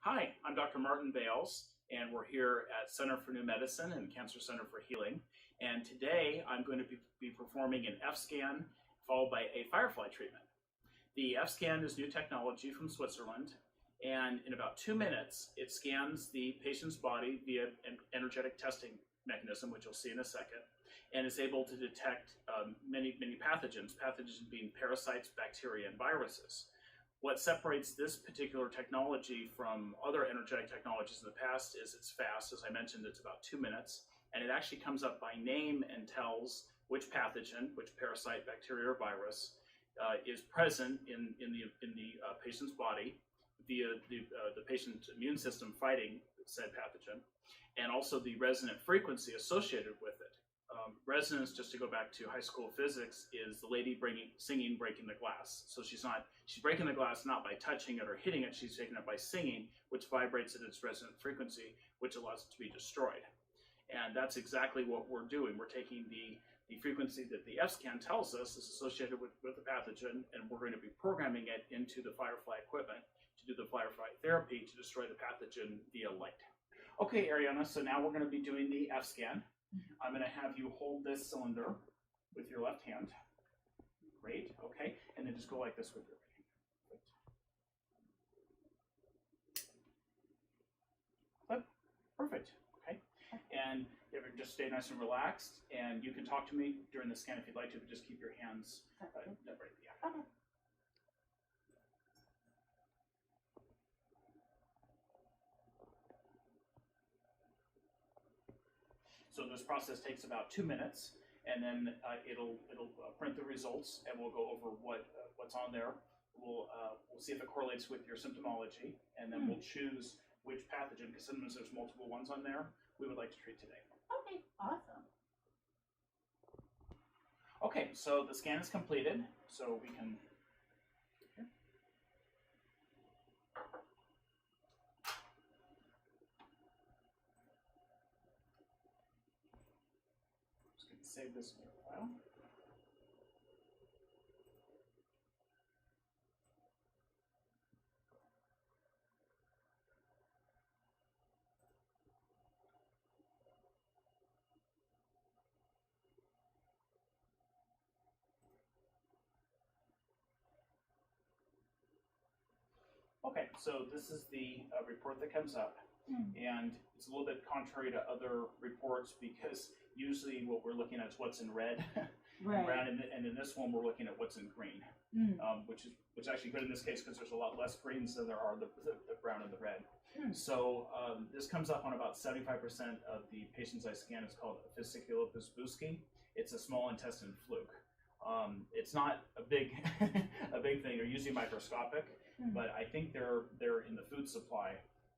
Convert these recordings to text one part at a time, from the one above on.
Hi, I'm Dr. Martin Bales, and we're here at Center for New Medicine and Cancer Center for Healing. And today I'm going to be performing an FScan followed by a Firefly treatment. The FScan is new technology from Switzerland, and in about 2 minutes, it scans the patient's body via an energetic testing mechanism, which you'll see in a second, and is able to detect many pathogens being parasites, bacteria, and viruses. What separates this particular technology from other energetic technologies in the past is it's fast. As I mentioned, it's about 2 minutes, and it actually comes up by name and tells which pathogen, which parasite, bacteria, or virus is present in the patient's body via the patient's immune system fighting said pathogen, and also the resonant frequency associated with it. Resonance, just to go back to high school physics, is the lady singing breaking the glass. So she's breaking the glass not by touching it or hitting it, she's taking it by singing, which vibrates at its resonant frequency, which allows it to be destroyed. And that's exactly what we're doing. We're taking the frequency that the FScan tells us is associated with the pathogen, and we're going to be programming it into the Firefly equipment to do the Firefly therapy to destroy the pathogen via light. Okay, Ariana, so now we're going to be doing the FScan. I'm going to have you hold this cylinder with your left hand. Great, okay. And then just go like this with your right hand. Perfect, okay. And just stay nice and relaxed, and you can talk to me during the scan if you'd like to, but just keep your hands right. Yeah. Okay. So this process takes about 2 minutes, and then it'll print the results, and we'll go over what's on there. We'll see if it correlates with your symptomology, and then we'll choose which pathogen, because sometimes there's multiple ones on there, we would like to treat today. Okay, awesome. Okay, so the scan is completed, so we can. Save this for a while. Okay, so this is the report that comes up, and it's a little bit contrary to other reports because usually what we're looking at is what's in red, right. Brown, and in this one we're looking at what's in green, which is actually good in this case because there's a lot less greens than there are the brown and the red. So this comes up on about 75% of the patients I scan. It's called fasciculopus buski. It's a small intestine fluke. It's not a big thing. They're usually microscopic, but I think they're in the food supply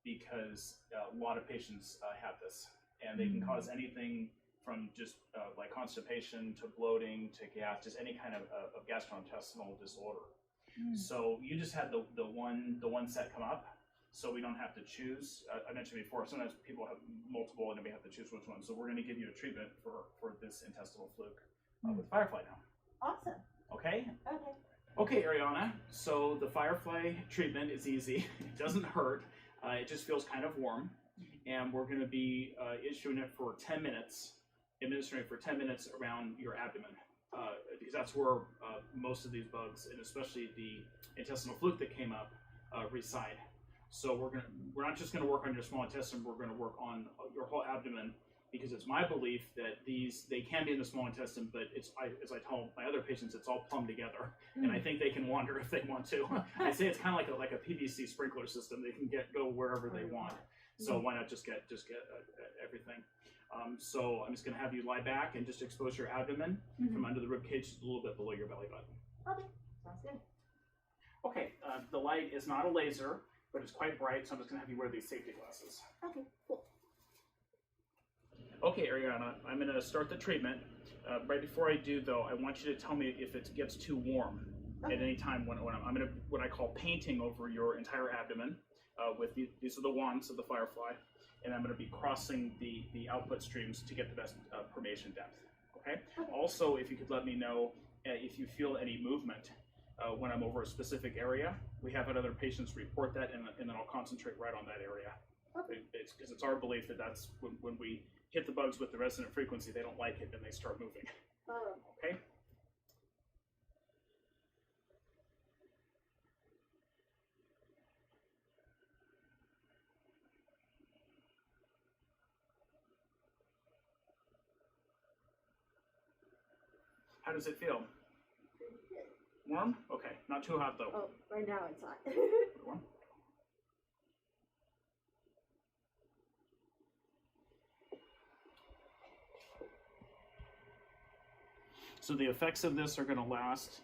because a lot of patients have this, and they can cause anything from just like constipation to bloating to gas, just any kind of gastrointestinal disorder. So you just had the one set come up, so we don't have to choose. I mentioned before, sometimes people have multiple and they may have to choose which one. So we're going to give you a treatment for this intestinal fluke with Firefly now. Awesome. Okay? Okay. Okay, Ariana, so the Firefly treatment is easy. It doesn't hurt. It just feels kind of warm. And we're going to be issuing it for 10 minutes, administering it for 10 minutes around your abdomen. Because that's where most of these bugs, and especially the intestinal fluke that came up, reside. So we're not just going to work on your small intestine, we're going to work on your whole abdomen, because it's my belief that they can be in the small intestine, but as I tell my other patients, it's all plumbed together, and I think they can wander if they want to. I say it's kind of like a PVC sprinkler system. They can go wherever they want. So why not just get everything? So I'm just going to have you lie back and just expose your abdomen from under the rib cage a little bit below your belly button. Okay, sounds good. Okay, the light is not a laser, but it's quite bright, so I'm just going to have you wear these safety glasses. Okay, cool. Okay, Ariana, I'm going to start the treatment. Right before I do, though, I want you to tell me if it gets too warm at any time when I'm going to what I call painting over your entire abdomen with these are the wands of the Firefly, and I'm going to be crossing the output streams to get the best permeation depth. Okay? Also, if you could let me know if you feel any movement when I'm over a specific area. We have had other patients report that, and then I'll concentrate right on that area. Okay. It's because it's our belief that that's when we hit the bugs with the resonant frequency, they don't like it and they start moving. Okay? How does it feel? Pretty good. Warm? Okay, not too hot though. Oh, right now it's hot. Warm? So the effects of this are going to last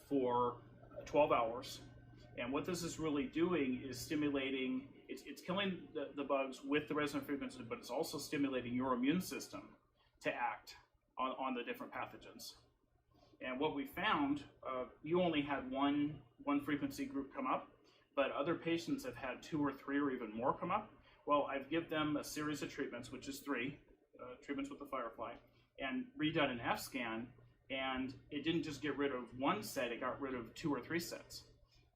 for 12 hours. And what this is really doing is stimulating, it's killing the bugs with the resonant frequency, but it's also stimulating your immune system to act on the different pathogens. And what we found, you only had one frequency group come up, but other patients have had 2 or 3 or even more come up. Well, I've given them a series of treatments, which is 3 treatments with the Firefly, and redone an FScan, and it didn't just get rid of one set, it got rid of 2 or 3 sets.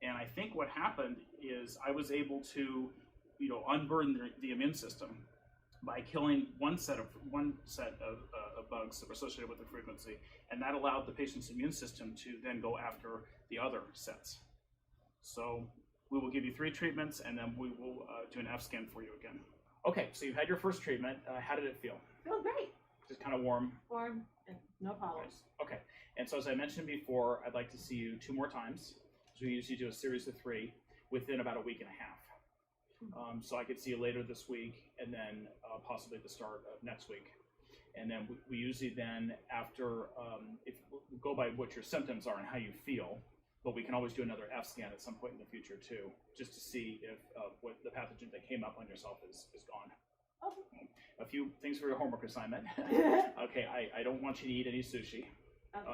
And I think what happened is I was able to, unburden the immune system by killing one set of bugs that were associated with the frequency, and that allowed the patient's immune system to then go after the other sets. So we will give you 3 treatments, and then we will do an FScan for you again. Okay, so you had your first treatment. How did it feel? Feels great. Just kind of warm. Warm and no problems. Nice. Okay, and so as I mentioned before, I'd like to see you 2 more times. So we usually do a series of 3 within about a week and a half. So I could see you later this week, and then possibly at the start of next week. And then we usually then, after, if we go by what your symptoms are and how you feel, but we can always do another FScan at some point in the future too, just to see if what the pathogen that came up on yourself is gone. Okay. A few things for your homework assignment. Okay, I don't want you to eat any sushi,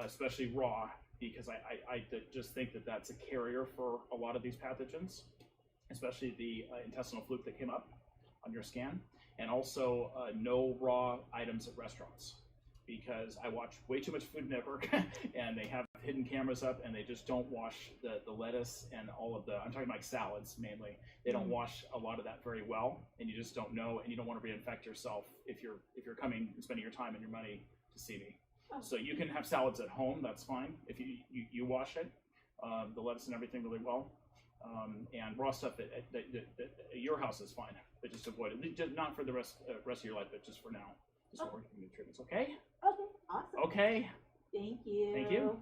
especially raw, because I just think that that's a carrier for a lot of these pathogens, especially the intestinal fluke that came up on your scan. And also no raw items at restaurants, because I watch way too much Food Network and they have hidden cameras up and they just don't wash the lettuce and all of I'm talking like salads mainly. They don't wash a lot of that very well, and you just don't know, and you don't want to reinfect yourself if you're coming and spending your time and your money to see me. So you can have salads at home, that's fine, if you wash it, the lettuce and everything really well. And raw stuff at your house is fine, but just avoid it. Just not for the rest of your life, but just for now. Just for working the treatments, okay? Okay, awesome. Okay. Thank you. Thank you.